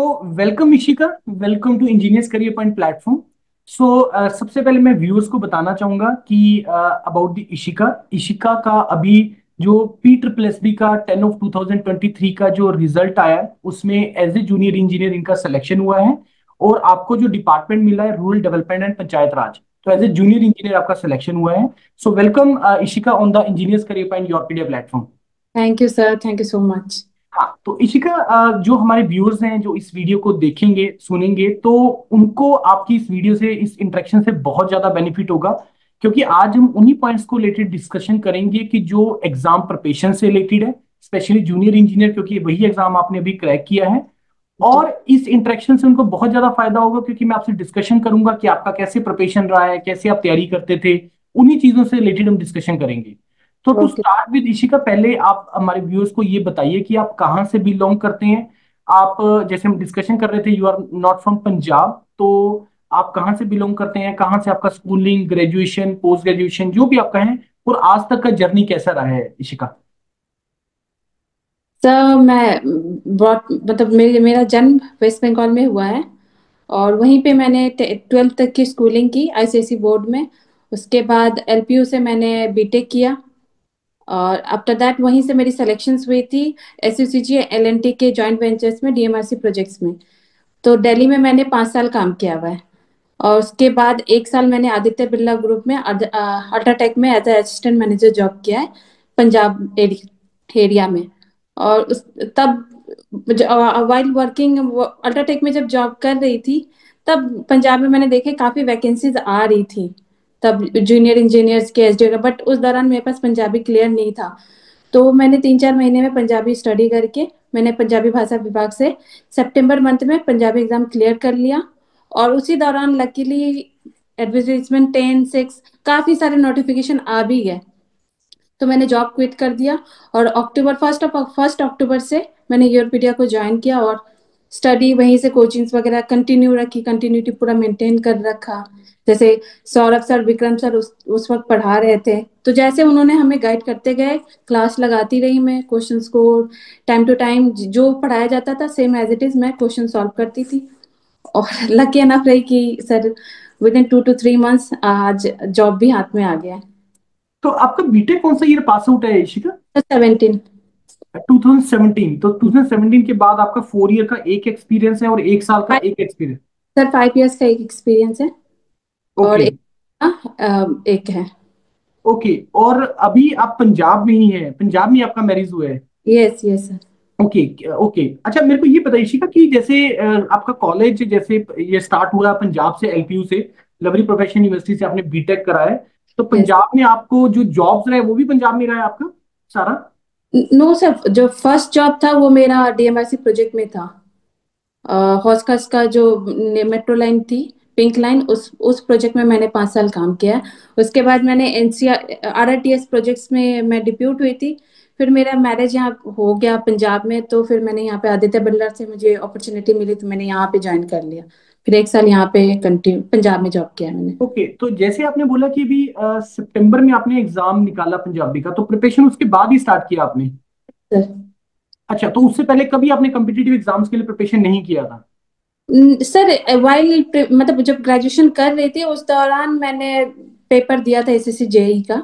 Welcome Ishika. Welcome to engineers career point platform. सबसे पहले मैं व्यूअर्स को बताना चाहूंगा कि अबाउट द इशिका। इशिका का अभी जो पी ट्रिपल एस बी का 10 of 2023 का जो रिजल्ट आया है उसमें एज ए जूनियर इंजीनियर इनका सिलेक्शन हुआ है। और आपको जो डिपार्टमेंट मिला है rural development and Panchayat Raj, तो एज ए जूनियर इंजीनियर आपका सिलेक्शन हुआ है। So welcome Ishika on the engineers career point your pedia platform. Thank you sir, thank you so much. हाँ, तो इशिका, जो हमारे व्यूअर्स हैं जो इस वीडियो को देखेंगे सुनेंगे, तो उनको आपकी इस वीडियो से, इस इंटरेक्शन से बहुत ज्यादा बेनिफिट होगा। क्योंकि आज हम उन्हीं पॉइंट्स को रिलेटेड डिस्कशन करेंगे कि जो एग्जाम प्रिपरेशन से रिलेटेड है, स्पेशली जूनियर इंजीनियर, क्योंकि वही एग्जाम आपने अभी क्रैक किया है। जी और इस इंटरेक्शन से उनको बहुत ज्यादा फायदा होगा, क्योंकि मैं आपसे डिस्कशन करूंगा कि आपका कैसे प्रिपरेशन रहा है, कैसे आप तैयारी करते थे। उन्हीं चीजों से रिलेटेड हम डिस्कशन करेंगे। तो to okay start with Ishika, पहले आप हमारे व्यूअर्स को ये बताइए कि आप कहाँ से बिलोंग करते हैं। आप जैसे हम डिस्कशन कर रहे थे, you are not from Punjab, तो आप कहाँ से बिलोंग करते हैं, कहाँ से आपका स्कूलिंग, ग्रेजुएशन, पोस्ट ग्रेजुएशन जो भी आपका है, और आज तक का जर्नी कैसा रहा है इशिका। सर, मैं बहुत मतलब मेरा जन्म वेस्ट बंगाल में हुआ है। और वहीं पे मैंने 12th तक की स्कूलिंग की आईसीएसई बोर्ड में। उसके बाद एलपीयू से मैंने बीटेक किया। और आफ्टर दैट वहीं से मेरी सिलेक्शंस हुई थी एसयूसीजी एलएनटी के जॉइंट वेंचर्स में, डीएमआरसी प्रोजेक्ट्स में। तो दिल्ली में मैंने 5 साल काम किया हुआ है। और उसके बाद 1 साल मैंने आदित्य बिरला ग्रुप में अल्ट्राटेक में एज असिस्टेंट मैनेजर जॉब किया है, पंजाब एरिया में। और उस तब वाइल वर्किंग अल्ट्राटेक में जब जॉब कर रही थी, तब पंजाब में मैंने देखे काफी वैकेंसीज आ रही थी। तब जूनियर इंजीनियर्स के एसडीओ का, बट उस दौरान मेरे पास पंजाबी क्लियर नहीं था। तो मैंने 3-4 महीने में पंजाबी स्टडी करके मैंने पंजाबी भाषा विभाग से सितंबर मंथ में पंजाबी एग्जाम क्लियर कर लिया। और उसी दौरान लकीली एडवर्टाइजमेंट 10-6 काफी सारे नोटिफिकेशन आ भी गए। तो मैंने जॉब क्विट कर दिया। और फर्स्ट अक्टूबर से मैंने यूरोपीडिया को ज्वाइन किया। और स्टडी वहीं से कोचिंग्स वगैरह कंटिन्यू रखी, कंटिन्यूटी पूरा मेंटेन कर रखा। जैसे सौरभ सर, विक्रम सर उस वक्त पढ़ा रहे थे, तो जैसे उन्होंने हमें गाइड करते गए, क्लास लगाती रही मैं, क्वेश्चंस को टाइम टू टाइम जो पढ़ाया जाता था सेम एज इट इज मैं क्वेश्चन सॉल्व करती थी। और लकी अनफ रही कि sir with in 2 to 3 months आज जॉब भी हाथ में आ गया है। तो आपका बीटेक कौन सा ईयर पास आउट है इशिका। 17। 2017, तो 2017 के बाद आपका 4 ईयर का एक एक्सपीरियंस है और 1 साल का एक एक्सपीरियंस। सर 5 years का एक एक्सपीरियंस है। और ओके। एक है। ओके, और अभी आप पंजाब में ही हैं, पंजाब में आपका मैरिज हुआ है। Yes yes sir. Okay. Okay, अच्छा मेरे को ये बताइए शिखा कि जैसे आपका कॉलेज जैसे ये स्टार्ट हुआ पंजाब से, एलपीयू से, लवली प्रोफेशनल यूनिवर्सिटी से आपने बीटेक करा है। तो यस। पंजाब में आपको जो जॉब्स रहे वो भी पंजाब में रहा है आपका सारा। नो सर, जो फर्स्ट जॉब था वो मेरा डीएमआरसी प्रोजेक्ट में था। हॉस्कस का जो मेट्रो लाइन थी, पिंक लाइन, उस प्रोजेक्ट में मैंने 5 साल काम किया है। उसके बाद मैंने एनसीआर आरआरटीएस प्रोजेक्ट्स में मैं डिप्यूट हुई थी। फिर मेरा मैरिज यहाँ हो गया पंजाब में, तो फिर मैंने यहाँ पे आदित्य बिरला से मुझे अपॉर्चुनिटी मिली, तो मैंने यहाँ पे ज्वाइन कर लिया। फिर 1 साल यहाँ पे कंटिन्यू पंजाब में जॉब किया मैंने। ओके, तो जैसे आपने बोला कि अभी सितंबर में आपने एग्जाम निकाला पंजाबी का, तो प्रिपरेशन उसके बाद ही स्टार्ट किया आपने। सर अच्छा, तो उससे पहले कभी आपने कम्पिटिटिव एग्जाम्स के लिए प्रिपरेशन नहीं किया था। सर वाइल मतलब जब ग्रेजुएशन कर रही थी उस दौरान मैंने पेपर दिया था एसएससी जेई का।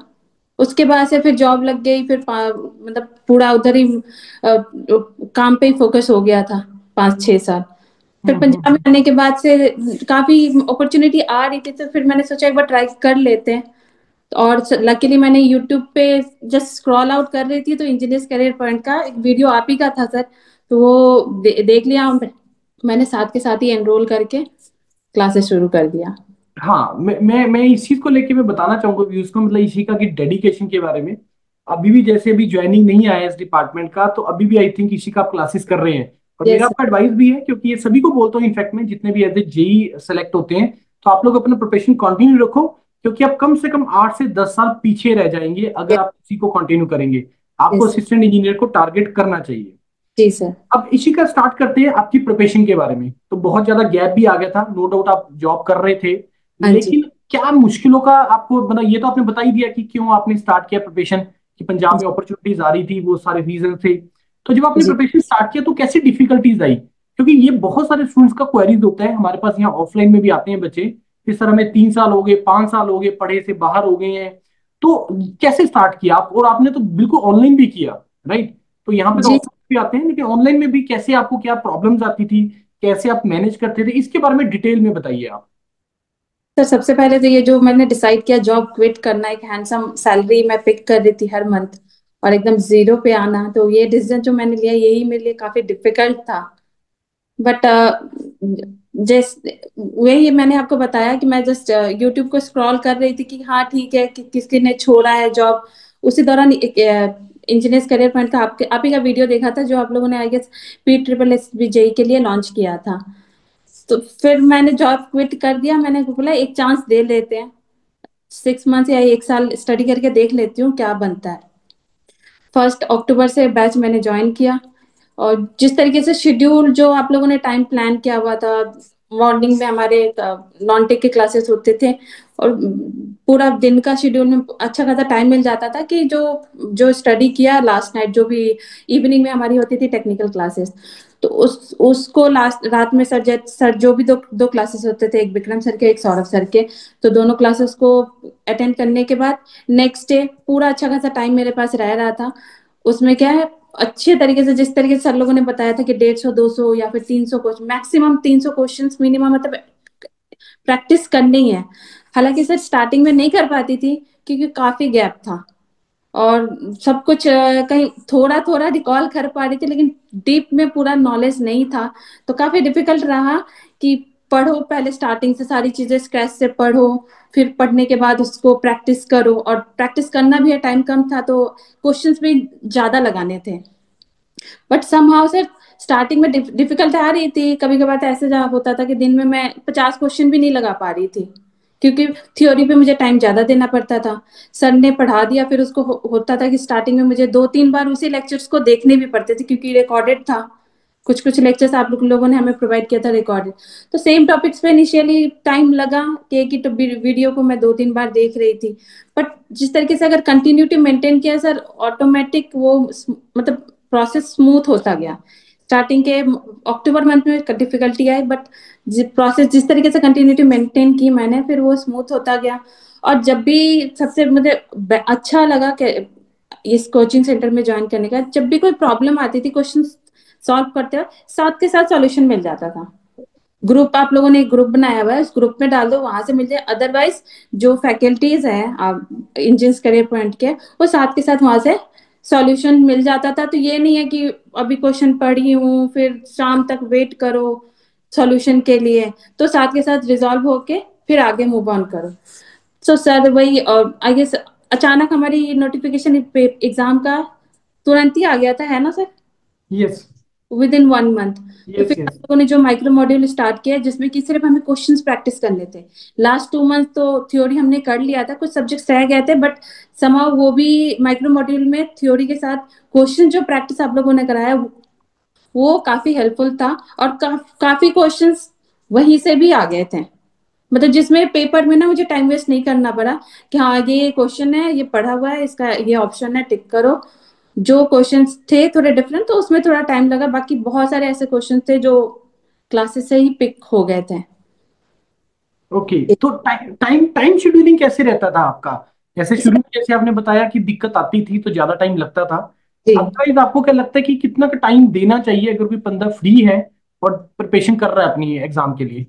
उसके बाद से फिर जॉब लग गई, फिर मतलब पूरा उधर ही काम पे ही फोकस हो गया था 5-6 साल। फिर पंजाब में हम्म। आने के बाद से काफी अपॉर्चुनिटी आ रही थी, तो फिर मैंने सोचा एक बार ट्राई कर लेते हैं। और लकीली मैंने यूट्यूब पे जस्ट स्क्रॉल आउट कर रही थी, तो इंजीनियर्स करियर पॉइंट का एक वीडियो आप ही का था सर। तो वो देख लिया, मैंने साथ के साथ ही एनरोल करके क्लासेस शुरू कर दिया। हाँ, मैं इस चीज को लेके मैं बताना चाहूंगा व्यूज को, मतलब इसी का कि डेडिकेशन के बारे में। अभी भी जैसे अभी ज्वाइनिंग नहीं आया इस डिपार्टमेंट का, तो अभी भी आई थिंक इसी का आप क्लासेस कर रहे हैं। और मेरा यस। आपका एडवाइस भी है, क्योंकि ये सभी को बोलता हूँ इनफैक्ट में, जितने भी एज ए जेई सेलेक्ट होते हैं, तो आप लोग अपना प्रोफेशन कंटिन्यू रखो। क्योंकि आप कम से कम 8 से 10 साल पीछे रह जाएंगे अगर आप इसी को कंटिन्यू करेंगे। आपको यस सर। असिस्टेंट इंजीनियर को टारगेट करना चाहिए। जी सर। अब इसी का स्टार्ट करते हैं आपकी प्रोफेशन के बारे में। तो बहुत ज्यादा गैप भी आ गया था, नो डाउट आप जॉब कर रहे थे, हाँ जी। लेकिन क्या मुश्किलों का आपको, मतलब ये तो आपने बता ही दिया कि क्यों आपने स्टार्ट किया प्रोफेशन, कि पंजाब में अपॉर्चुनिटीज आ रही थी, वो सारे रीजन थे। तो जब आपने जी प्रोफेशन स्टार्ट किया तो कैसी डिफिकल्टीज आई, क्योंकि ये बहुत सारे स्टूडेंट्स का क्वेरीज होता है, हमारे पास यहाँ ऑफलाइन में भी आते हैं बच्चे, इस तरह में 3 साल हो गए, 5 साल हो गए, पढ़े से बाहर हो गए हैं। तो कैसे स्टार्ट किया आप? और आपने तो बिल्कुल ऑनलाइन भी किया, राइट? तो यहाँ पे तो जी ऑफलाइन भी आते हैं, लेकिन ऑनलाइन में भी कैसे, आपको क्या प्रॉब्लम्स आती थी, कैसे आप मैनेज करते थे, इसके बारे में डिटेल में बताइए आप। सर, सबसे पहले तो ये जो मैंने डिसाइड किया जॉब क्विट करना, एक हैंडसम सैलरी मैं पिक कर रही थी हर मंथ, और एकदम जीरो पे आना, तो ये डिसीजन जो मैंने लिया यही मेरे लिए काफी डिफिकल्ट था। बट जिस वही मैंने आपको बताया कि मैं जस्ट यूट्यूब को स्क्रॉल कर रही थी कि हाँ ठीक है कि किसी ने छोड़ा है जॉब। उसी दौरान एक इंजीनियर्स करियर पॉइंट का आपके आप ही का वीडियो देखा था, जो आप लोगों ने आई गेस PSSB के लिए लॉन्च किया था। तो फिर मैंने जॉब क्विट कर दिया, मैंने बोला एक चांस दे लेते हैं, 6 मंथ या 1 साल स्टडी करके देख लेती हूँ क्या बनता है। 1 अक्टूबर से बैच मैंने ज्वाइन किया, और जिस तरीके से शेड्यूल जो आप लोगों ने टाइम प्लान किया हुआ था, मॉर्निंग में हमारे नॉन टेक के क्लासेस होते थे, और पूरा दिन का शेड्यूल में अच्छा खासा टाइम मिल जाता था कि जो जो स्टडी किया लास्ट नाइट, जो भी इवनिंग में हमारी होती थी टेक्निकल क्लासेस, तो उसको लास्ट रात में सर जो भी दो दो क्लासेस होते थे, एक विक्रम सर के एक सौरभ सर के, तो दोनों क्लासेस को अटेंड करने के बाद नेक्स्ट डे पूरा अच्छा खासा टाइम मेरे पास रह रहा था। उसमें क्या है, अच्छे तरीके से जिस तरीके से सर लोगों ने बताया था कि 150 200 या फिर 300 क्वेश्चन, मैक्सिमम 300 क्वेश्चन मिनिमम, मतलब प्रैक्टिस करनी है। हालांकि सर स्टार्टिंग में नहीं कर पाती थी क्योंकि काफी गैप था, और सब कुछ कहीं थोड़ा थोड़ा रिकॉल कर पा रही थी, लेकिन डीप में पूरा नॉलेज नहीं था। तो काफी डिफिकल्ट रहा कि पढ़ो, पहले स्टार्टिंग से सारी चीजें स्क्रैच से पढ़ो, फिर पढ़ने के बाद उसको प्रैक्टिस करो, और प्रैक्टिस करना भी है, टाइम कम था तो क्वेश्चंस भी ज्यादा लगाने थे। बट समहाउ सर स्टार्टिंग में डिफिकल्ट आ रही थी, कभी कभार तो ऐसे जवाब होता था कि दिन में मैं 50 क्वेश्चन भी नहीं लगा पा रही थी, क्योंकि थ्योरी पे मुझे टाइम ज्यादा देना पड़ता था। सर ने पढ़ा दिया, फिर उसको होता था कि स्टार्टिंग में मुझे 2 3 बार उसी लेक्चर्स को देखने भी पड़ते थे, क्योंकि रिकॉर्डेड था। कुछ कुछ लेक्चर्स आप लोगों ने हमें प्रोवाइड किया था रिकॉर्डेड। तो सेम टॉपिक्स पे इनिशियली टाइम लगा कि एक ही वीडियो को मैं 2 3 बार देख रही थी। बट जिस तरीके से अगर कंटिन्यूटी मेंटेन किया सर, ऑटोमेटिक वो मतलब प्रोसेस स्मूथ होता गया। स्टार्टिंग के अक्टूबर मंथ में डिफिकल्टी आई, बट प्रोसेस जिस तरीके से कंटिन्यूटी मेंटेन की मैंने, फिर वो स्मूथ होता गया। और जब भी सबसे मुझे अच्छा लगा कि इस कोचिंग सेंटर में ज्वाइन करने का, जब भी कोई प्रॉब्लम आती थी क्वेश्चन सॉल्व करते हो, साथ के साथ सॉल्यूशन मिल जाता था। ग्रुप आप लोगों ने एक ग्रुप बनाया हुआ है, उस ग्रुप में डाल दो, वहां से मिल जाए। अदरवाइज जो फैकल्टीज है इंजीनियर्स करियर पॉइंट के, वो साथ के साथ वहां से सॉल्यूशन मिल जाता था। तो ये नहीं है कि अभी क्वेश्चन पढ़ी हूँ फिर शाम तक वेट करो सॉल्यूशन के लिए, तो साथ के साथ रिजॉल्व होके फिर आगे मूव ऑन करो। सो सर वही, और आई गेस अचानक हमारी नोटिफिकेशन एग्जाम का तुरंत ही आ गया था, है ना sir? Yes, with in 1 month. तो यस, फिर हम यस। लोगों ने जो माइक्रो मॉड्यूल स्टार्ट किया, जिसमें कि सिर्फ हमें क्वेश्चंस प्रैक्टिस करने थे। लास्ट 2 मंथ तो थ्योरी हमने कर लिया था, कुछ सब्जेक्ट्स रह गए थे, बट समाउ वो भी माइक्रो मॉड्यूल में थ्योरी के साथ क्वेश्चन जो प्रैक्टिस आप लोगों ने कराया, वो काफी हेल्पफुल था। और काफी क्वेश्चंस वहीं से भी आ गए थे, मतलब जिसमें पेपर में ना मुझे टाइम वेस्ट नहीं करना पड़ा कि हाँ ये क्वेश्चन है, ये पढ़ा हुआ है, इसका ये ऑप्शन है, टिक करो। जो क्वेश्चंस थे थोड़े डिफरेंट, तो उसमें थोड़ा टाइम लगा, बाकी बहुत सारे ऐसे क्वेश्चंस थे जो क्लासेस से ही पिक हो गए थे। ओके, तो टाइम टाइम टाइम शेड्यूलिंग कैसे रहता था आपका? जैसे शुरू में जैसे आपने बताया कि दिक्कत आती थी तो ज्यादा टाइम लगता था। जी अदरवाइज आपको क्या लगता है कि कितना का टाइम देना चाहिए अगर कोई बंदा फ्री है और प्रिपरेशन कर रहा है अपनी एग्जाम के लिए?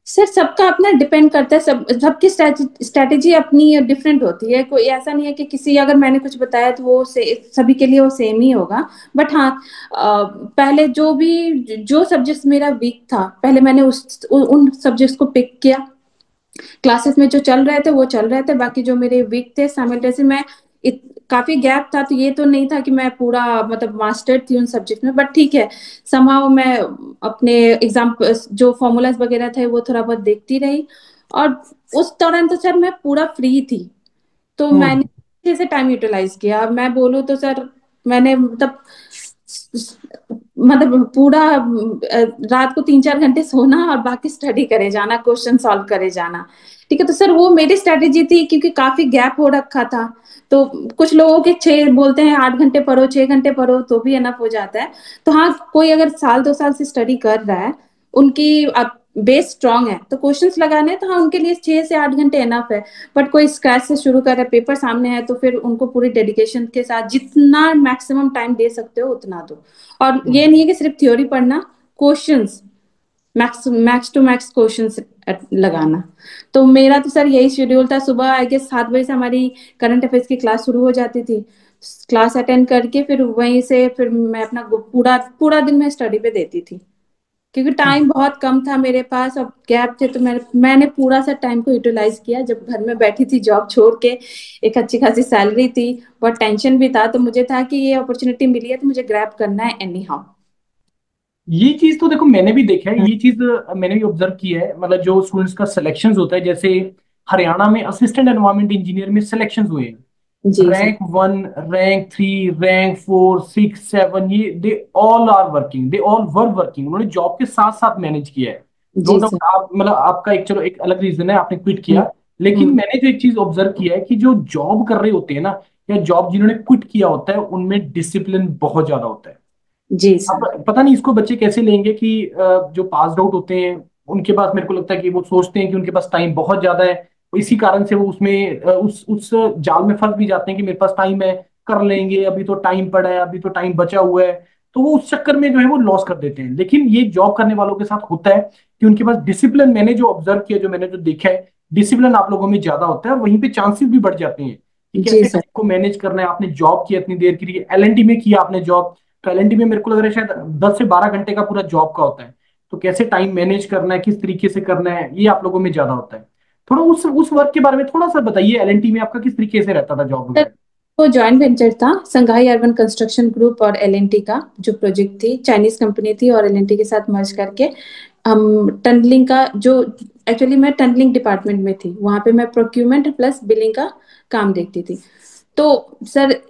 सर, सबका अपना डिपेंड करता है, सबकी स्ट्रैटेजी अपनी डिफरेंट होती है। कोई ऐसा नहीं है कि किसी अगर मैंने कुछ बताया तो वो सभी के लिए वो सेम ही होगा। बट हाँ, पहले जो सब्जेक्ट मेरा वीक था, पहले मैंने उन सब्जेक्ट्स को पिक किया। क्लासेस में जो चल रहे थे वो चल रहे थे, बाकी जो मेरे वीक थे साइमल्टेनियसली मैं काफी गैप था, तो ये तो नहीं था कि मैं पूरा मतलब मास्टर थी उन सब्जेक्ट में, बट ठीक है, समहाउ मैं अपने एग्जाम जो फॉर्मूलाज वगैरह थे वो थोड़ा बहुत देखती रही। और उस दौरान तो सर मैं पूरा फ्री थी, तो हम्म। मैंने अच्छे से टाइम यूटिलाइज किया। अब मैं बोलूँ तो सर मैंने मतलब मतलब पूरा रात को 3-4 घंटे सोना और बाकी स्टडी करे जाना, क्वेश्चन सॉल्व करे जाना। ठीक है, तो सर वो मेरी स्ट्रेटेजी थी, क्योंकि काफी गैप हो रखा था। तो कुछ लोगों के 6 बोलते हैं 8 घंटे पढ़ो, 6 घंटे पढ़ो तो भी एनफ हो जाता है। तो हाँ, कोई अगर साल 2 साल से स्टडी कर रहा है, उनकी बेस स्ट्रांग है, तो क्वेश्चंस लगाने हैं, तो हाँ उनके लिए 6 से 8 घंटे एनफ है। बट कोई स्क्रैच से शुरू कर रहा है, पेपर सामने है, तो फिर उनको पूरी डेडिकेशन के साथ जितना मैक्सिमम टाइम दे सकते हो उतना दो। और ये हम्म। नहीं है कि सिर्फ थ्योरी पढ़ना, questions max max to max questions लगाना। तो मेरा तो सर यही शेड्यूल था। सुबह आई गेस 7 बजे से हमारी करंट अफेयर्स की क्लास शुरू हो जाती थी। क्लास अटेंड करके फिर वहीं से फिर मैं अपना पूरा पूरा दिन मैं स्टडी पे देती थी, क्योंकि टाइम बहुत कम था मेरे पास और गैप थे। तो मैंने पूरा सा टाइम को यूटिलाइज किया। जब घर में बैठी थी जॉब छोड़ के, एक अच्छी खासी सैलरी थी, बहुत टेंशन भी था, तो मुझे था कि ये अपॉर्चुनिटी मिली है तो मुझे ग्रैब करना है एनी हाउ। ये चीज तो देखो मैंने भी देखा है, ये चीज मैंने भी ऑब्जर्व की है। मतलब जो स्टूडेंट्स का सिलेक्शन होता है, जैसे हरियाणा में असिस्टेंट एनवायरमेंट इंजीनियर में सिलेक्शन हुए, जी सर। रैंक 1, रैंक 3, रैंक 4, 6, 7, ये they all are working, they all were working, उन्होंने जॉब के साथ साथ मैनेज किया है। नो जी सर। डाउट आप मतलब आपका एक चलो एक अलग रीजन है, आपने क्विट हम्म। किया। लेकिन हम्म। मैंने जो एक चीज ऑब्जर्व किया है कि जो जॉब कर रहे होते हैं ना, या जॉब जिन्होंने क्विट किया होता है, उनमें डिसिप्लिन बहुत ज्यादा होता है। जी अब सर। पता नहीं इसको बच्चे कैसे लेंगे कि जो पास आउट होते हैं उनके पास, मेरे को लगता है कि वो सोचते हैं कि उनके पास टाइम बहुत ज्यादा है, इसी कारण से वो उसमें उस जाल में फंस भी जाते हैं कि मेरे पास टाइम है, कर लेंगे, अभी तो टाइम पड़ा है, अभी तो टाइम बचा हुआ है। तो वो उस चक्कर में जो है वो लॉस कर देते हैं। लेकिन ये जॉब करने वालों के साथ होता है कि उनके पास डिसिप्लिन, मैंने जो ऑब्जर्व किया, जो मैंने जो देखा है, डिसिप्लिन आप लोगों में ज्यादा होता है, और वहीं पे चांसेस भी बढ़ जाते हैं कि जी कैसे सर। टाइम को मैनेज करना है। आपने जॉब किया इतनी देर के लिए, एलएनटी में किया आपने जॉब, तो एलएनटी में मेरे को लग रहा है शायद 10 से 12 घंटे का पूरा जॉब का होता है। तो कैसे टाइम मैनेज करना है, किस तरीके से करना है, ये आप लोगों में ज्यादा होता है। थोड़ा उस वर्क के बारे में थोड़ा सा बताइए, एलएनटी में आपका किस तरीके से रहता था जॉब सर वगैरह। वो जॉइंट वेंचर था संघाई अर्बन कंस्ट्रक्शन ग्रुप और एलएनटी का। जो प्रोजेक्ट थी, चाइनीज कंपनी थी और एलएनटी के साथ मर्ज करके हम टनलिंग का जो, एक्चुअली मैं टनलिंग डिपार्टमेंट में थी, वहां पे मैं प्रोक्यूरमेंट प्लस बिलिंग का काम देखती थी। तो सर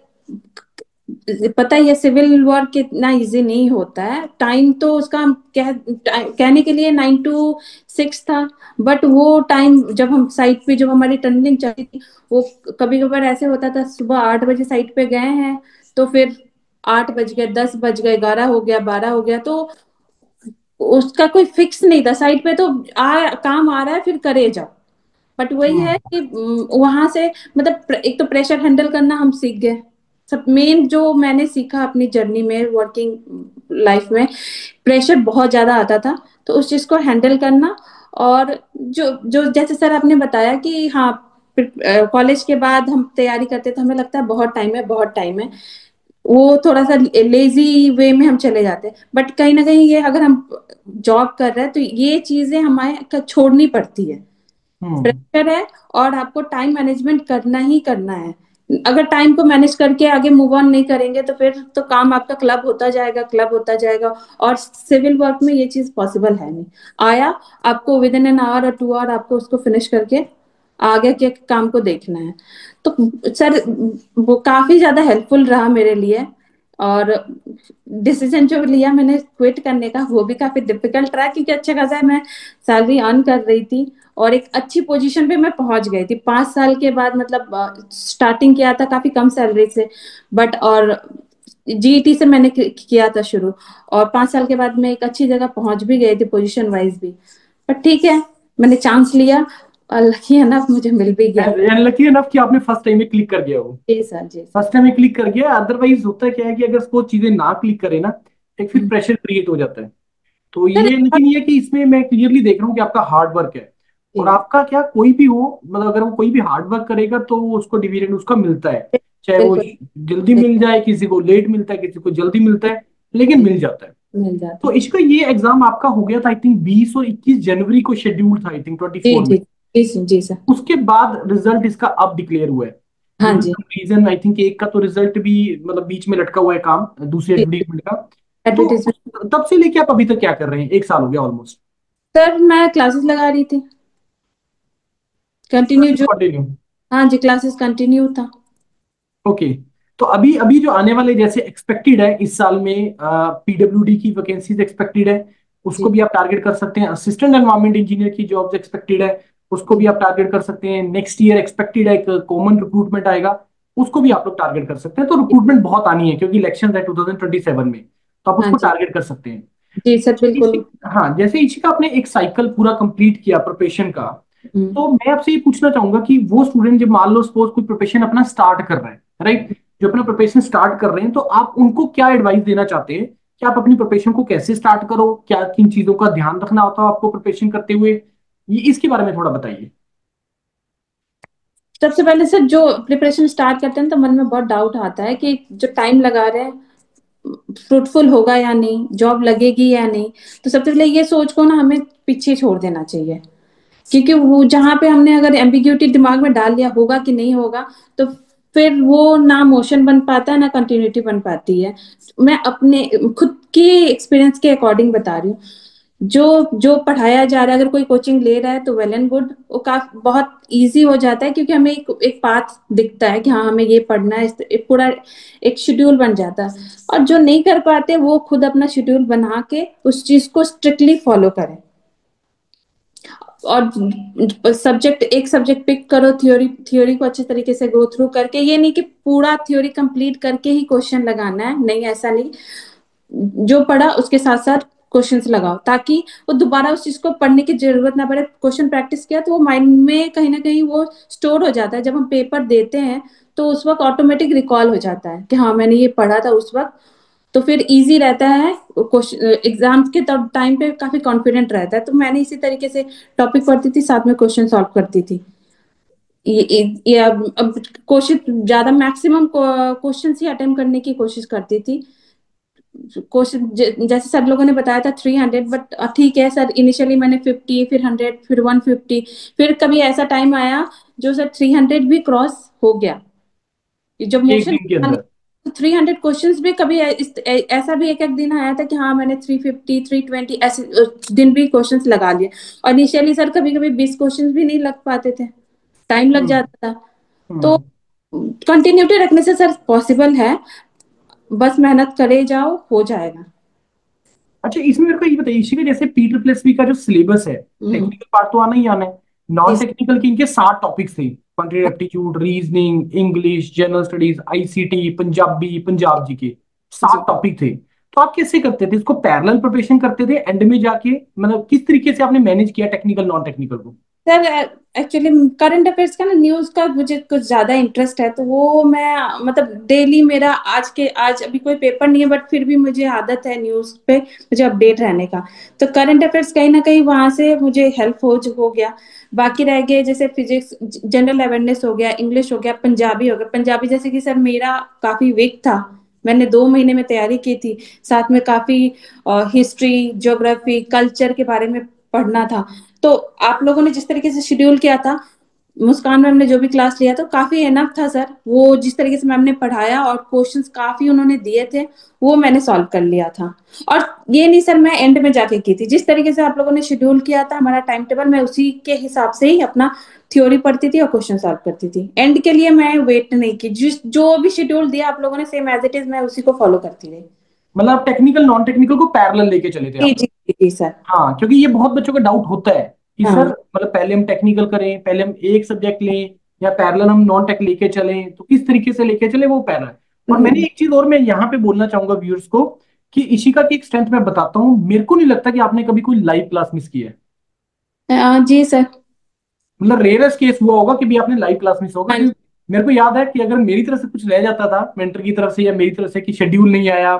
पता ही है सिविल वर्क इतना इजी नहीं होता है। टाइम तो उसका कहने के लिए 9 to 6 था। बट वो टाइम जब हम साइट पे, जब हमारी टनलिंग चलती थी, वो कभी कभार ऐसे होता था सुबह 8 बजे साइट पे गए हैं, तो फिर 8 बज गए, 10 बज गए, 11 हो गया, 12 हो गया। तो उसका कोई फिक्स नहीं था। साइट पे तो काम आ रहा है फिर करे जाओ। बट वही है हम्म। कि वहां से मतलब एक तो प्रेशर हैंडल करना हम सीख गए। सब मेन जो मैंने सीखा अपनी जर्नी में, वर्किंग लाइफ में, प्रेशर बहुत ज्यादा आता था, तो उस चीज को हैंडल करना। और जो जो जैसे सर आपने बताया कि हाँ, कॉलेज के बाद हम तैयारी करते थे, हमें लगता है बहुत टाइम है, बहुत टाइम है, वो थोड़ा सा लेजी वे में हम चले जाते हैं। बट कहीं ना कहीं ये अगर हम जॉब कर रहे हैं तो ये चीजें हमारे छोड़नी पड़ती है। हम्म। प्रेशर है और आपको टाइम मैनेजमेंट करना ही करना है। अगर टाइम को मैनेज करके आगे मूव ऑन नहीं करेंगे तो फिर तो काम आपका क्लब होता जाएगा, क्लब होता जाएगा। और सिविल वर्क में ये चीज पॉसिबल है नहीं। आया, आपको विद इन एन आवर और 2 आवर आपको उसको फिनिश करके आगे के काम को देखना है। तो सर वो काफी ज्यादा हेल्पफुल रहा मेरे लिए। और डिसीजन जो लिया मैंने क्विट करने का, वो भी काफी डिफिकल्ट रहा, क्योंकि अच्छा खासा मैं सैलरी अर्न कर रही थी और एक अच्छी पोजीशन पे मैं पहुंच गई थी 5 साल के बाद। मतलब स्टार्टिंग किया था काफी कम सैलरी से, बट और जीईटी से मैंने किया था शुरू। और 5 साल के बाद मैं एक अच्छी जगह पहुंच भी गई थी पोजीशन वाइज भी। पर ठीक है, मैंने चांस लिया और लकी एनफ मुझे मिल भी गया। लकी इनफ कि आपने फर्स्ट टाइम में क्लिक कर गया हो, जी सर, जी सर। फर्स्ट टाइम में क्लिक कर गया। अदरवाइज होता क्या है कि अगर वो चीजें ना क्लिक करे ना, एक फिर हम्म। प्रेशर क्रिएट हो जाता है। तो सर ये, लेकिन ये कि इसमें मैं क्लियरली देख रहा हूँ कि आपका हार्ड वर्क है। और जी आपका क्या, कोई भी हो मतलब अगर वो कोई भी हार्ड वर्क करेगा तो वो उसको डिविडेंड उसका मिलता है। चाहे वो बिल्कुल जल्दी मिल जाए, किसी को लेट मिलता है, किसी को जल्दी मिलता है, लेकिन मिल जाता है। मिल जाता तो है। इसका ये एग्जाम आपका हो गया था आई थिंक 20 और 21 जनवरी को शेड्यूल था, आई थिंक जी 24 में। जी जी सर। उसके बाद रिजल्ट इसका अब डिक्लेयर हुआ है। ड्यू हाँ टू जी। सम रीजन आई थिंक एक का तो रिजल्ट भी मतलब बीच में लटका हुआ है काम, दूसरे जी एडवर्टीजमेंट का। तो एडवर्टीजमेंट। तब से लेके आप अभी तक क्या कर रहे हैं, 1 साल हो गया ऑलमोस्ट। सर मैं क्लासेस लगा रही थी कंटिन्यू, जो कंटिन्यू। हाँ जी क्लासेस कंटिन्यू था। ओके। तो अभी अभी जो आने वाले जैसे एक्सपेक्टेड है इस साल में, पीडब्ल्यूडी की वैकेंसीज एक्सपेक्टेड है, उसको जी। भी आप टारगेट कर सकते हैं। असिस्टेंट एनवायरमेंट इंजीनियर की जॉब्स एक्सपेक्टेड है, उसको भी जी। आप टारगेट कर सकते हैं। नेक्स्ट ईयर एक्सपेक्टेड है एक कॉमन रिक्रूटमेंट आएगा, उसको भी आप लोग टारगेट कर सकते हैं। तो रिक्रूटमेंट बहुत आनी है क्योंकि इलेक्शन है 2027 में, तो आप हाँ उसको जी। टारगेट कर सकते हैं। जी सर, बिल्कुल। हाँ, जैसे इशिका आपने एक साइकिल पूरा कंप्लीट किया प्रोफेशन का, हम्म। तो मैं आपसे ये पूछना चाहूंगा कि वो स्टूडेंट जब मान लो सपोज कोई प्रोफेशन अपना स्टार्ट कर रहे हैं, राइट, जो अपना प्रोफेशन स्टार्ट कर रहे हैं, तो आप उनको क्या एडवाइस देना चाहते हैं कि आप अपनी प्रोफेशन को कैसे स्टार्ट करो, क्या किन चीजों का ध्यान रखना होता है आपको प्रोफेशन करते हुए, ये इसके बारे में थोड़ा बताइए। सबसे पहले सर जो प्रिपरेशन स्टार्ट करते हैं तो मन में बहुत डाउट आता है कि जो टाइम लगा रहे हैं फ्रूटफुल होगा या नहीं, जॉब लगेगी या नहीं। तो सबसे पहले ये सोच को ना हमें पीछे छोड़ देना चाहिए, क्योंकि वो जहाँ पे हमने अगर एम्बिग्यूटी दिमाग में डाल लिया होगा कि नहीं होगा, तो फिर वो ना मोशन बन पाता है ना कंटिन्यूटी बन पाती है। मैं अपने खुद के एक्सपीरियंस के अकॉर्डिंग बता रही हूँ। जो जो पढ़ाया जा रहा है, अगर कोई कोचिंग ले रहा है तो वेल एंड गुड, वो काफी बहुत इजी हो जाता है, क्योंकि हमें एक पाथ दिखता है कि हाँ हमें ये पढ़ना है, एक पूरा एक शेड्यूल बन जाता है। और जो नहीं कर पाते वो खुद अपना शेड्यूल बना के उस चीज को स्ट्रिक्टली फॉलो करें। और सब्जेक्ट एक सब्जेक्ट पिक करो, थ्योरी थ्योरी को अच्छे तरीके से गो थ्रू करके, ये नहीं कि पूरा थ्योरी कंप्लीट करके ही क्वेश्चन लगाना है, नहीं ऐसा नहीं। जो पढ़ा उसके साथ साथ क्वेश्चंस लगाओ, ताकि वो दोबारा उस चीज को पढ़ने की जरूरत ना पड़े। क्वेश्चन प्रैक्टिस किया तो वो माइंड में कहीं ना कहीं वो स्टोर हो जाता है। जब हम पेपर देते हैं तो उस वक्त ऑटोमेटिक रिकॉल हो जाता है कि हाँ मैंने ये पढ़ा था उस वक्त। तो फिर इजी रहता है, एग्जाम्स के टाइम पे काफी कॉन्फिडेंट रहता है। तो मैंने इसी तरीके से टॉपिक पढ़ती थी, साथ में क्वेश्चन सॉल्व करती थी। ये अब कोशिश ज्यादा मैक्सिमम क्वेश्चन ही अटेम्प्ट करने की कोशिश करती थी। क्वेश्चन जैसे सर लोगों ने बताया था 300, बट ठीक है सर, इनिशियली मैंने 50, फिर 100, फिर 150, फिर कभी ऐसा टाइम आया जो सर 300 भी क्रॉस हो गया। जब एक मोशन दिन के अंदर। 300 क्वेश्चंस भी कभी ऐसा भी एक एक दिन आया था कि हाँ मैंने 350, 320 ऐसे दिन भी क्वेश्चंस लगा लिए। और इनिशियली सर कभी कभी 20 क्वेश्चंस भी नहीं लग पाते थे, टाइम लग हम्म। जाता था। तो हम्म। कंटिन्यूटी रखने से सर पॉसिबल है, बस मेहनत करे जाओ हो जाएगा। अच्छा, इसमें मेरे को ये बताइए इसी का, जैसे पी ट्रिपल एस बी का जो सिलेबस है, हम्म। टेक्निकल पार्ट तो आना ही आना है, नॉन इस- टेक्निकल के इनके 7 टॉपिक्स थे। Quantitative aptitude, reasoning, English, general studies, ICT, Punjabi, Punjab G K जी 7 टॉपिक थे। तो आप कैसे करते थे इसको, पैरेलल प्रिपरेशन करते थे एंड में जाके, मतलब किस तरीके से आपने मैनेज किया टेक्निकल नॉन टेक्निकल को? सर एक्चुअली करंट अफेयर्स का ना, न्यूज का मुझे कुछ ज्यादा इंटरेस्ट है, तो वो मैं मतलब डेली मेरा आज अभी कोई पेपर नहीं है, बट फिर भी मुझे आदत है न्यूज पे मुझे अपडेट रहने का। तो करंट अफेयर्स कहीं ना कहीं वहां से मुझे हेल्प हो गया। बाकी रह गए जैसे फिजिक्स, जनरल अवेयरनेस हो गया, इंग्लिश हो गया, पंजाबी हो गया। पंजाबी जैसे कि सर मेरा काफी वीक था, मैंने 2 महीने में तैयारी की थी। साथ में काफी हिस्ट्री, ज्योग्राफी, कल्चर के बारे में पढ़ना था। तो आप लोगों ने जिस तरीके से शेड्यूल किया था, मुस्कान मैम ने जो भी क्लास लिया, तो काफी एनफ था सर। वो जिस तरीके से मैम ने पढ़ाया और क्वेश्चंस काफी उन्होंने दिए थे, वो मैंने सॉल्व कर लिया था। और ये नहीं सर मैं एंड में जाके की थी, जिस तरीके से आप लोगों ने शेड्यूल किया था हमारा टाइम टेबल, मैं उसी के हिसाब से ही अपना थ्योरी पढ़ती थी और क्वेश्चन सॉल्व करती थी। एंड के लिए मैं वेट नहीं की, जिस जो भी शेड्यूल दिया आप लोगों ने सेम एज इट इज मैं उसी को फॉलो करती रही। मतलब आप टेक्निकल नॉन टेक्निकल को पैरेलल लेके चले थे जी आप जी लोग? जी जी सर। हाँ, क्योंकि ये बहुत बच्चों का डाउट होता है कि सर हाँ। मतलब पहले हम टेक्निकल करें, पहले हम एक सब्जेक्ट लें, या पैरेलल हम नॉन टेक लेके चलें, तो किस तरीके से लेके चले वो पैरेलल। और मैंने एक चीज और मैं यहाँ पे बोलना चाहूंगा व्यूअर्स को, कि इशिका की एक स्ट्रेंथ मैं बताता हूँ, मेरे को नहीं लगता कि आपने कभी कोई लाइव क्लास मिस की है। जी सर। मतलब रेयरेस्ट केस हुआ होगा कि भी आपने लाइव क्लास मिस होगा, हाँ जी। क्योंकि मेरे को याद है कि अगर मेरी तरफ से कुछ रह जाता था मेंटर की तरफ से या मेरी तरफ से कि शेड्यूल नहीं आया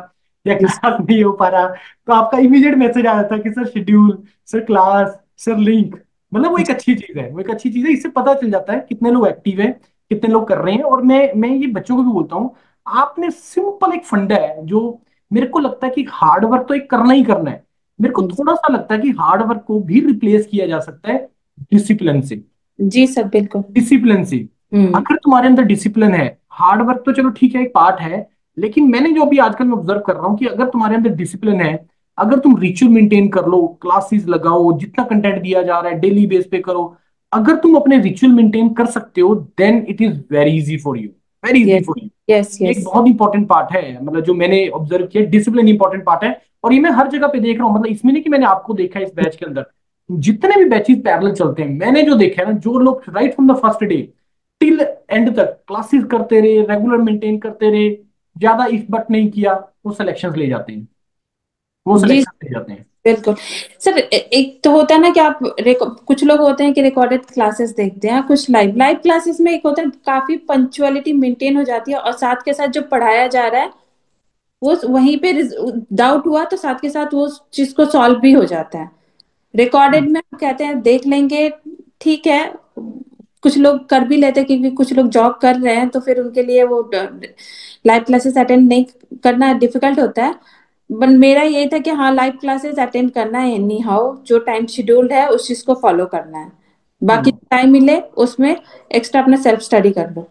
या जी क्लास नहीं हो पा रहा, तो आपका इमीडिएट मैसेज आ जाता कि sir schedule, sir class, sir link. मतलब वो एक अच्छी चीज है, वो एक अच्छी चीज है, इससे पता चल जाता है कितने लोग एक्टिव है, कितने लोग कर रहे हैं। और मैं ये बच्चों को भी बोलता हूँ, आपने सिंपल एक फंडा है जो मेरे को लगता है कि हार्ड वर्क तो एक करना ही करना है। मेरे को जी थोड़ा सा लगता है कि हार्ड वर्क को भी रिप्लेस किया जा सकता है डिसिप्लिन से। जी सर, बिल्कुल। डिसिप्लिन से, हम्म। अगर तुम्हारे अंदर डिसिप्लिन है, हार्ड वर्क तो चलो ठीक है एक पार्ट है, लेकिन मैंने जो अभी आजकल मैं ऑब्जर्व कर रहा हूँ कि अगर तुम्हारे अंदर डिसिप्लिन है, अगर तुम रिचुअल मेंटेन कर लो, क्लासेस लगाओ, जितना कंटेंट दिया जा रहा है डेली बेस पे करो, अगर तुम अपने रिचुअल मेंटेन कर सकते हो, then it is very easy for you, very easy yes. For you. Yes ये यस। एक बहुत इंपॉर्टेंट पार्ट है, मतलब जो मैंने ऑब्जर्व किया, डिसिप्लिन इंपॉर्टेंट पार्ट है। और ये मैं हर जगह पे देख रहा हूँ, मतलब इसमें नहीं कि मैंने आपको देखा है इस बैच के अंदर, जितने भी बैचेस पैरेलल चलते हैं, मैंने जो देखा है ना, जो लोग right from the first day till and तक क्लासेस करते रहे, रेगुलर मेंटेन करते रहे, ज्यादा इफ बट नहीं किया, वो सिलेक्शंस ले जाते हैं, वो जी सिलेक्शन ले जाते हैं। बिल्कुल। सर एक तो होता है ना कि आप कुछ लोग होते हैं कि रिकॉर्डेड क्लासेस देखते हैं, कुछ लाइव लाइव क्लासेस में एक होता है काफी पंक्चुअलिटी मेंटेन हो जाती है, और साथ के साथ जो पढ़ाया जा रहा है वो वहीं पे डाउट हुआ तो साथ के साथ वो चीज को सॉल्व भी हो जाता है। रिकॉर्डेड में हम कहते हैं देख लेंगे, ठीक है, कुछ लोग कर भी लेते हैं क्योंकि कुछ लोग जॉब कर रहे हैं तो फिर उनके लिए वो लाइव क्लासेस अटेंड नहीं करना डिफिकल्ट होता है। बट मेरा यही था कि हाँ लाइव क्लासेस अटेंड करना है, एनी हाउ जो टाइम शेड्यूल्ड है उस चीज को फॉलो करना है, बाकी हम्म। टाइम मिले उसमें एक्स्ट्रा अपना सेल्फ स्टडी कर लो।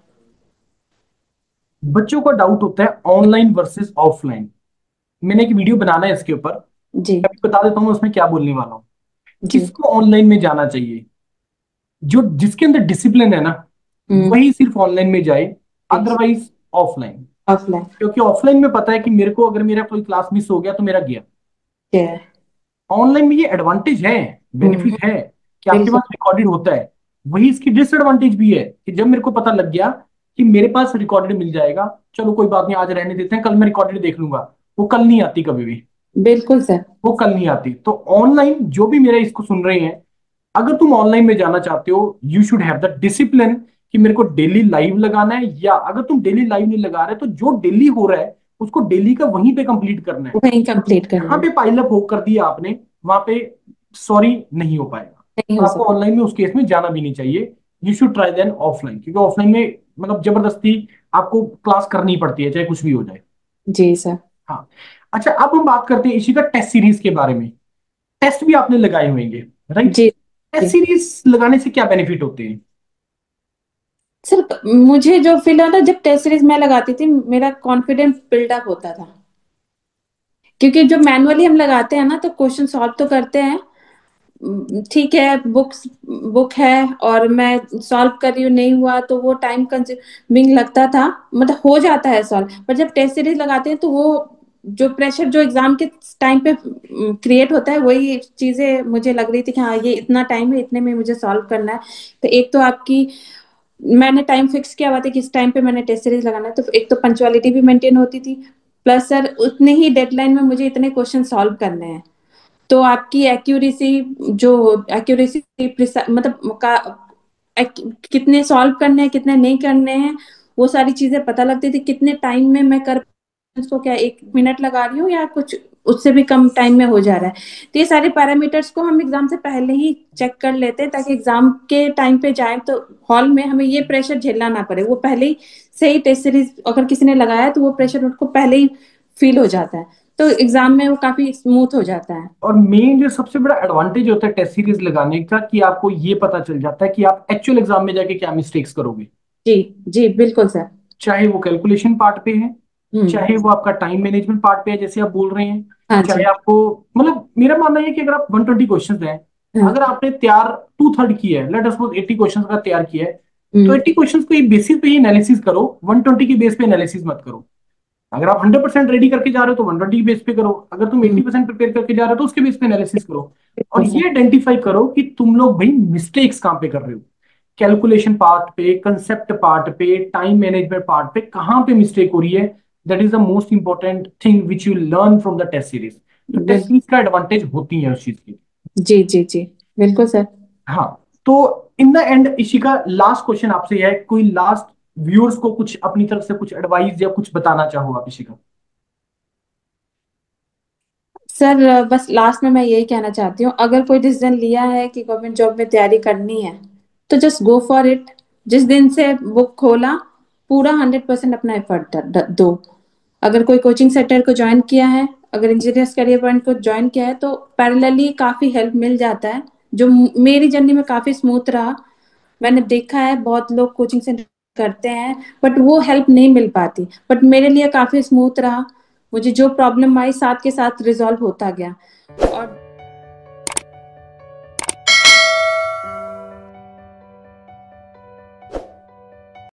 बच्चों को डाउट होता है ऑनलाइन वर्सेस ऑफलाइन। मैंने एक वीडियो बनाना है इसके ऊपर, जी मैं बता देता हूँ उसमें क्या बोलने वाला हूँ। जी। किसको ऑनलाइन में जाना चाहिए? जो जिसके अंदर डिसिप्लिन है ना, हम्म। वही सिर्फ ऑनलाइन में जाए, अदरवाइज ऑफलाइन। ऑफलाइन। क्योंकि ऑफलाइन में पता है कि मेरे को अगर मेरा कोई क्लास मिस हो गया तो मेरा गया। ऑनलाइन में ये एडवांटेज है, बेनिफिट है कि आपके बिल्कुल। पास रिकॉर्डेड होता है। वही इसकी डिसएडवांटेज भी है कि जब मेरे को पता लग गया कि मेरे पास रिकॉर्डेड मिल जाएगा, चलो कोई बात नहीं, आज रहने देते हैं, कल मैं रिकॉर्डेड देख लूंगा, वो कल नहीं आती कभी भी, बिल्कुल सर। वो कल नहीं आती। तो ऑनलाइन जो भी मेरे इसको सुन रहे हैं, अगर तुम ऑनलाइन में जाना चाहते हो, you should have the discipline कि मेरे को डेली लाइव लगाना है, या अगर तुम डेली लाइव नहीं लगा रहे तो जो डेली हो रहा है उसको डेली का वहीं पे कंप्लीट करना है। वही कंप्लीट करना जहां है। पे पाइलअप हो कर दिया आपने, वहां पे सॉरी नहीं हो पाएगा। नहीं और हो आपको सकता। ऑनलाइन में उस केस में जाना भी नहीं चाहिए। You should try then offline, क्योंकि ऑफलाइन में मतलब जबरदस्ती आपको क्लास करनी पड़ती है, चाहे कुछ भी हो जाए। जी सर। हाँ। अच्छा, अब हम बात करते हैं इसी का टेस्ट सीरीज के बारे में। टेस्ट भी आपने लगाए होंगे, राइट? जी टेस्ट जी। सीरीज लगाने से क्या बेनिफिट होते हैं? सर मुझे जो फील होता जब टेस्ट सीरीज मैं लगाती थी मेरा कॉन्फिडेंस बिल्डअप होता था, क्योंकि जो मैनुअली हम लगाते हैं ना तो क्वेश्चन सॉल्व तो करते हैं, ठीक है, बुक है और मैं सॉल्व कर रही हूँ, नहीं हुआ तो वो टाइम कंज्यूमिंग लगता था, मतलब हो जाता है सॉल्व। पर जब टेस्ट सीरीज लगाते हैं तो वो जो प्रेशर जो एग्जाम के टाइम पे क्रिएट होता है वही चीजें मुझे लग रही थी कि हाँ ये इतना टाइम है, इतने में मुझे सॉल्व करना है। तो एक तो आपकी मैंने टाइम फिक्स किया हुआ था कि इस टाइम पे मैंने टेस्ट सीरीज लगाना है, तो एक तो पंचुअलिटी भी मेंटेन होती थी, प्लस सर उतने ही डेडलाइन में मुझे इतने क्वेश्चन सॉल्व करने हैं, तो आपकी एक्यूरेसी जो एक्यूरेसी मतलब कितने सॉल्व करने हैं कितने नहीं करने हैं वो सारी चीजें पता लगती थी, कितने टाइम में मैं कर उसको, क्या 1 मिनट लगा रही हूँ या कुछ उससे भी कम टाइम में हो जा रहा है। तो ये सारे पैरामीटर्स को हम एग्जाम से पहले ही चेक कर लेते हैं ताकि एग्जाम के टाइम पे जाए तो हॉल में हमें ये प्रेशर झेलना ना पड़े, वो पहले ही सही टेस्ट सीरीज अगर किसी ने लगाया तो वो प्रेशर उनको पहले ही फील हो जाता है, तो एग्जाम में वो काफी स्मूथ हो जाता है। और मेन जो सबसे बड़ा एडवांटेज होता है टेस्ट सीरीज लगाने का, कि आपको ये पता चल जाता है कि आप एक्चुअल एग्जाम में जाके क्या मिस्टेक्स करोगे। जी जी बिल्कुल सर। चाहे वो कैलकुलेशन पार्ट पे है, हम्म। चाहे वो आपका टाइम मैनेजमेंट पार्ट पे है जैसे आप बोल रहे हैं, हाँ चाहे जी। आपको, मतलब मेरा मानना है कि अगर आप 120 क्वेश्चंस हैं, हाँ। अगर आपने तैयार टू थर्ड किया है, लेट अस सपोज 80 क्वेश्चंस का तैयार किया है, तो हम्म। 80 क्वेश्चंस को एक बेसिस पे ही एनालिसिस करो, 120 के बेस पे एनालिसिस मत करो। अगर आप 100% रेडी करके जा रहे हो तो 120 बेस पे करो, अगर तुम हम्म। 80% प्रिपेयर करके जा रहे हो तो उसके बेस पे एनालिसिस करो। और बिल्कुल सर। ये आइडेंटिफाई करो कि तुम लोग भाई मिस्टेक्स कहाँ पे कर रहे हो, कैलकुलेशन पार्ट पे, कंसेप्ट पार्ट पे, टाइम मैनेजमेंट पार्ट पे कहाँ पे मिस्टेक हो रही है। That is the most important thing which you learn from the test series. तो टेस्ट बिल सीरीज का एडवांटेज होती है उस चीज की। जी जी जी बिल्कुल सर। हाँ। तो in the end Ishika, last question आपसे है, कोई लास्ट व्यूअर्स को कुछ अपनी तरफ से कुछ एडवाइस या कुछ बताना चाहो आप इशिका? सर बस लास्ट में मैं यही कहना चाहती हूँ, अगर कोई डिसीजन लिया है कि गवर्नमेंट जॉब में तैयारी करनी है तो जस्ट गो फॉर इट। जिस दिन से बुक खोला पूरा 100% अपना एफर्ट दो। अगर कोई कोचिंग सेंटर को ज्वाइन किया है, अगर इंजीनियर्स करियर पॉइंट को ज्वाइन किया है तो पैरेलली काफी हेल्प मिल जाता है, जो मेरी जर्नी में काफी स्मूथ रहा। मैंने देखा है बहुत लोग कोचिंग सेंटर करते हैं बट वो हेल्प नहीं मिल पाती, बट मेरे लिए काफी स्मूथ रहा, मुझे जो प्रॉब्लम आई साथ के साथ रिजॉल्व होता गया। और